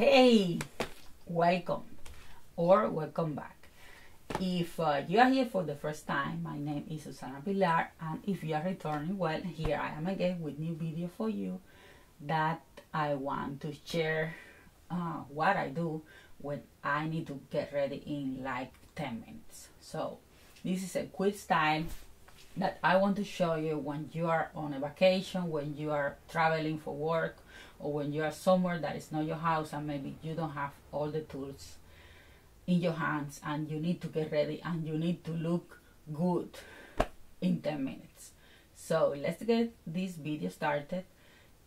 Hey, welcome or welcome back. If you are here for the first time, my name is Susana Pilar, and if you are returning, well, here I am again with new video for you that I want to share what I do when I need to get ready in like 10 minutes. So this is a quick style that I want to show you when you are on a vacation, when you are traveling for work, or when you are somewhere that is not your house and maybe you don't have all the tools in your hands and you need to get ready and you need to look good in 10 minutes. So let's get this video started.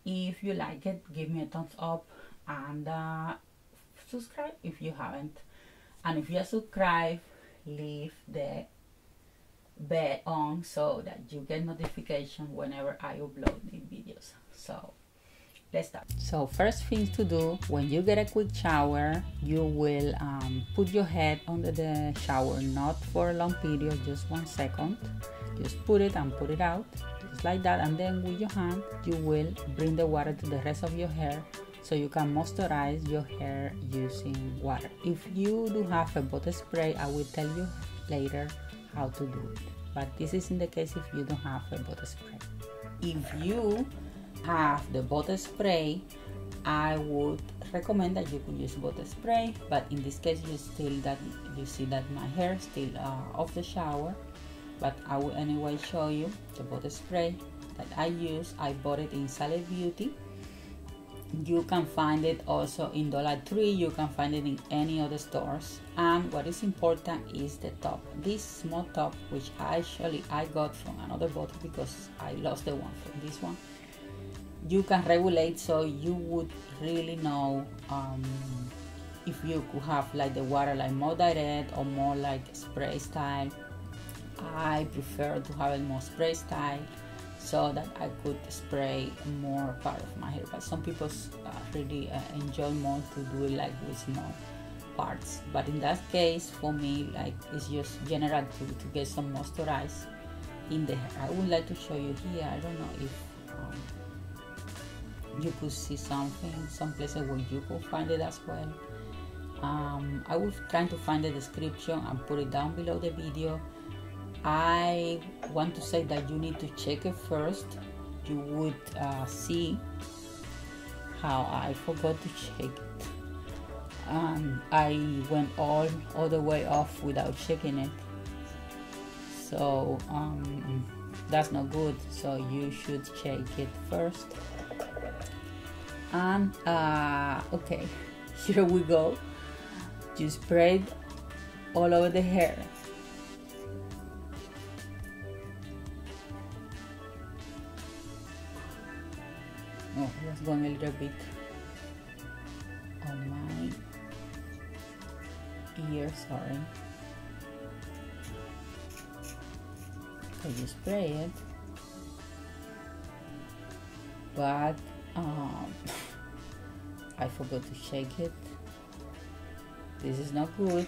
If you like it, give me a thumbs up and subscribe if you haven't. And if you are subscribed, leave the bell on so that you get notification whenever I upload new videos. So let's start. So first thing to do when you get a quick shower, you will put your head under the shower, not for a long period, just 1 second. Just put it and put it out, just like that, and then with your hand you will bring the water to the rest of your hair so you can moisturize your hair using water. If you do have a body spray, I will tell you later how to do it, but this is in the case if you don't have a body spray. If you have the body spray, I would recommend that you could use body spray, but in this case you see that my hair is still off the shower, but I will anyway show you the body spray that I use. I bought it in Salad Beauty. You can find it also in Dollar Tree, you can find it in any other stores. And what is important is the top. This small top, which I got from another bottle because I lost the one from this one. You can regulate so you would really know if you could have like the water like more direct or more like spray style. I prefer to have it more spray style so that I could spray more part of my hair, but some people really enjoy more to do it like with small parts. But in that case, for me, like it's just general to get some moisturize in the hair. I would like to show you here. I don't know if you could see something, some places where you could find it as well. I will try to find the description and put it down below the video. I want to say that you need to check it first. You would see how I forgot to check it. I went all the way off without checking it. So that's not good. So you should check it first. And okay, here we go. You spread all over the hair. Oh, that's going a little bit on my ear, sorry. So you spray it, but I forgot to shake it. This is not good.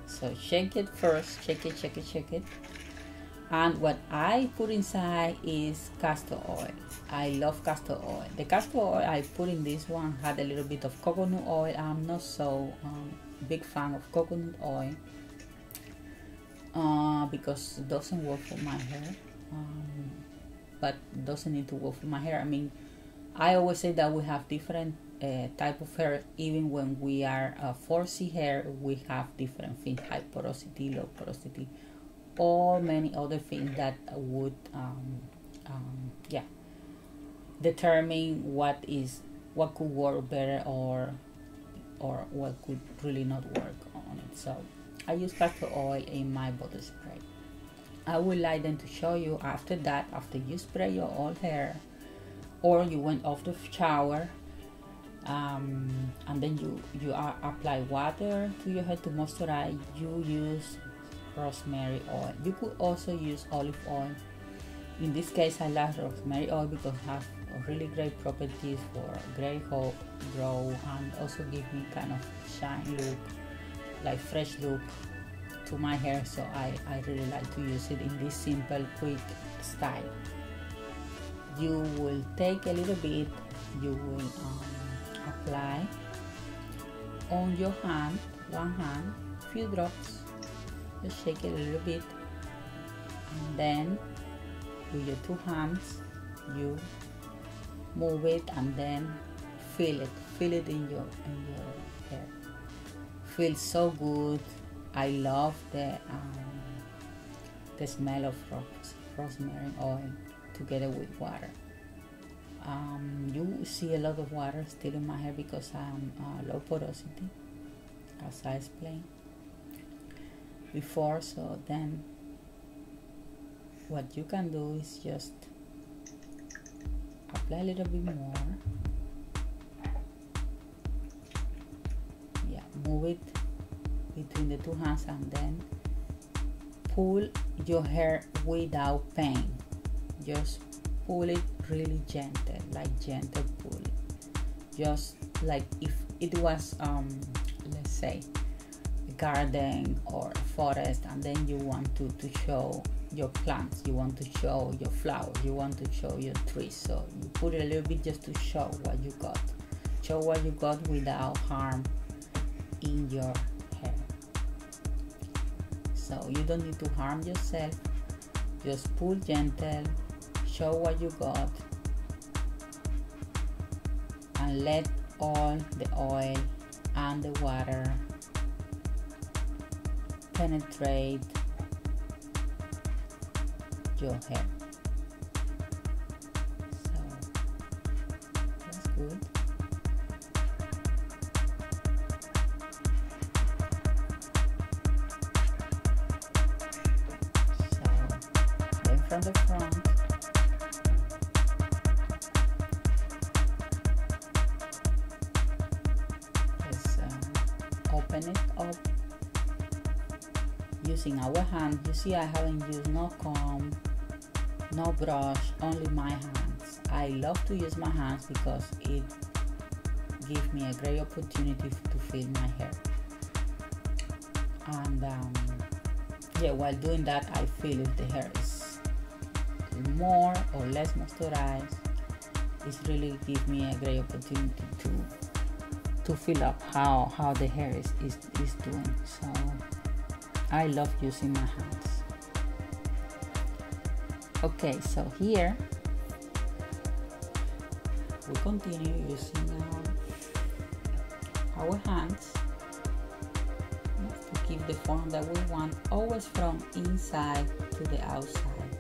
So shake it first, shake it. And what I put inside is castor oil. I love castor oil. The castor oil I put in this one had a little bit of coconut oil. I'm not so big fan of coconut oil because it doesn't work for my hair. But doesn't need to work for my hair. I mean, I always say that we have different type of hair. Even when we are 4C hair, we have different things: high porosity, low porosity, or many other things that would determine what could work better or what could really not work on it. So I use castor oil in my body spray. I would like them to show you after that, after you spray your whole hair or you went off the shower, and then you apply water to your hair to moisturize, you use rosemary oil. You could also use olive oil. In this case, I like rosemary oil because it has really great properties for gray hair grow and also give me kind of shine look, like fresh look to my hair. So I really like to use it in this simple, quick style. You will take a little bit, you will apply on your hand, one hand, few drops, just shake it a little bit, and then with your two hands you move it and then feel it in your hair. Feels so good. I love the smell of rosemary oil together with water. You see a lot of water still in my hair because I'm low porosity, as I explained before. So then what you can do is just apply a little bit more. Yeah, move it between the two hands and then pull your hair without pain. Just pull it really gentle, like gentle pull. Just like if it was let's say a garden or a forest, and then you want to show your plants, you want to show your flowers, you want to show your trees, so you put it a little bit just to show what you got. Show what you got without harm in your hair. So you don't need to harm yourself. Just pull gentle, show what you got, and let all the oil and the water penetrate your hair. So that's good. So then from the front, just open it up using our hand. You see I haven't used no comb, no brush, only my hands. I love to use my hands because it gives me a great opportunity to feel my hair. And yeah, while doing that, I feel if the hair is more or less moisturized. It's really gives me a great opportunity to feel up how the hair is doing. So I love using my hands. Okay, so here we continue using our hands to keep the form that we want, always from inside to the outside.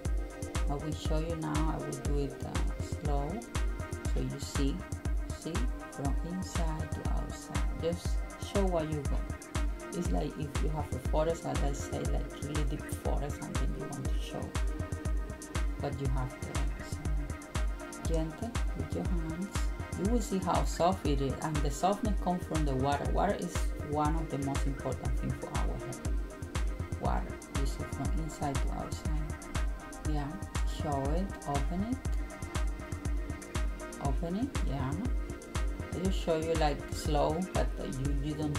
I will show you now. I will do it slow, so you see from inside to outside. Just show what you got. It's like if you have a forest, as I say, like really deep forest, and then you want to show what you have there. So gentle with your hands. You will see how soft it is, and the softness comes from the water. Water is one of the most important things for our hair. Water, use it from inside to outside. Yeah, show it, open it, yeah. I just show you like slow, but you don't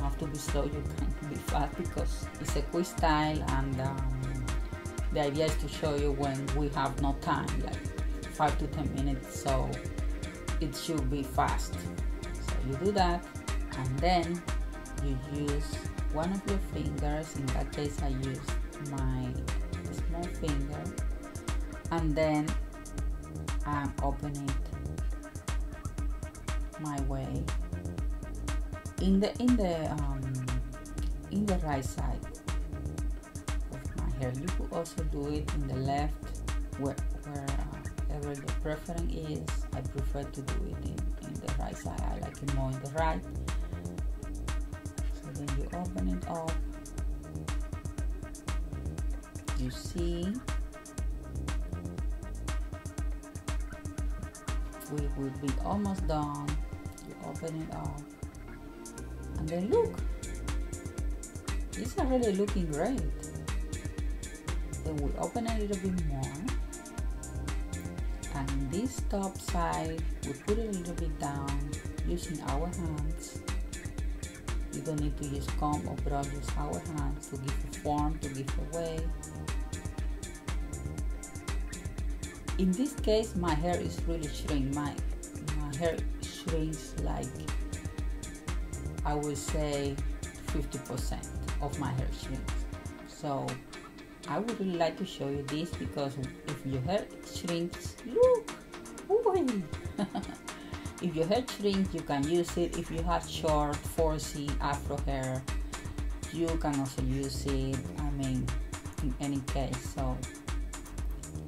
have to be slow. You can be fast because it's a quick style, and the idea is to show you when we have no time, like 5 to 10 minutes, so it should be fast. So you do that, and then you use one of your fingers. In that case, I use my small finger, and then I'm opening it my way in the right side of my hair. You could also do it in the left, wherever the preference is. I prefer to do it in the right side. I like it more in the right. So then you open it up. You see, we will be almost done. You open it up, and then look, these are really looking great. Then we open a little bit more, and this top side we put it a little bit down using our hands. You don't need to use comb or brush, use our hands to give a form, to give a way. In this case, my hair is really shrink. My hair shrinks like, I would say 50% of my hair shrinks. So I would really like to show you this, because if your hair shrinks, look, ooh. If your hair shrinks, you can use it. If you have short 4C afro hair, you can also use it, I mean, in any case. So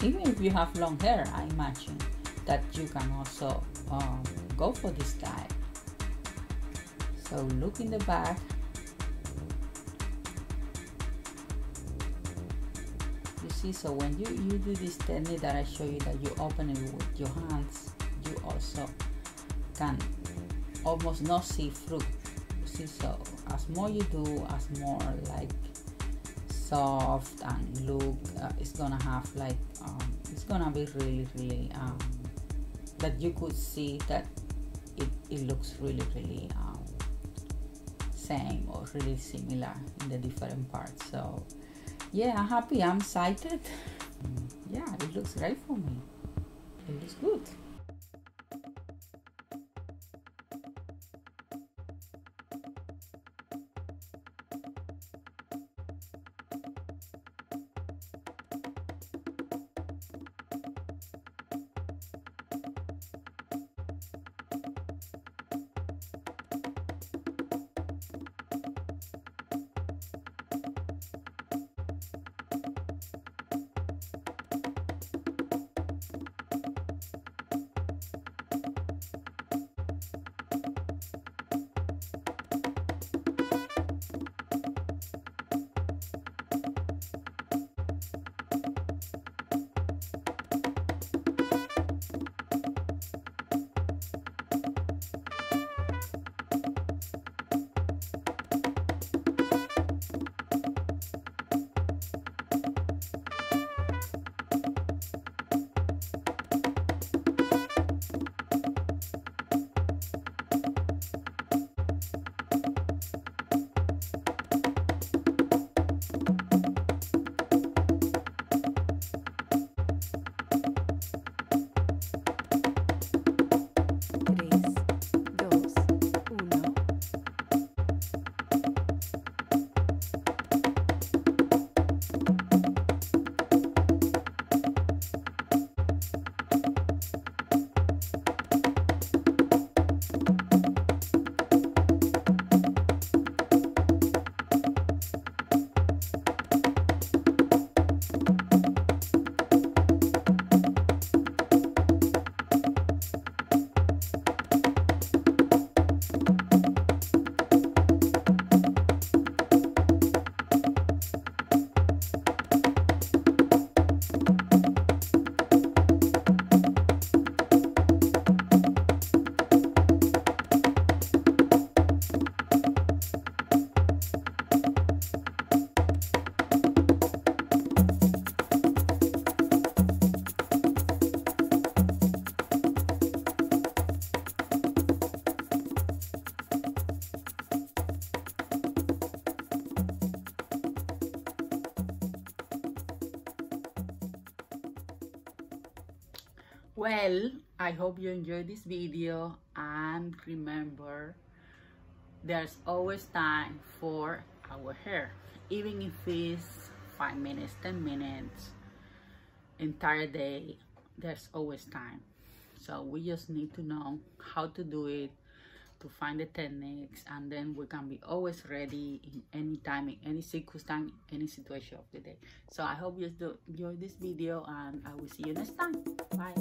even if you have long hair, I imagine that you can also go for this style. So look in the back. You see, so when you do this technique that I show you, that you open it with your hands, you also can almost not see through. You see, so as more you do, as more like soft and look, it's gonna have like it's gonna be really that you could see that it looks really same or really similar in the different parts. So yeah, I'm happy, I'm excited. Yeah, it looks great for me. It looks good. Well, I hope you enjoyed this video, and remember, there's always time for our hair, even if it's 5 minutes, 10 minutes, entire day, there's always time. So we just need to know how to do it, to find the techniques, and then we can be always ready in any time, in any circumstance, any situation of the day. So I hope you enjoyed this video, and I will see you next time. Bye.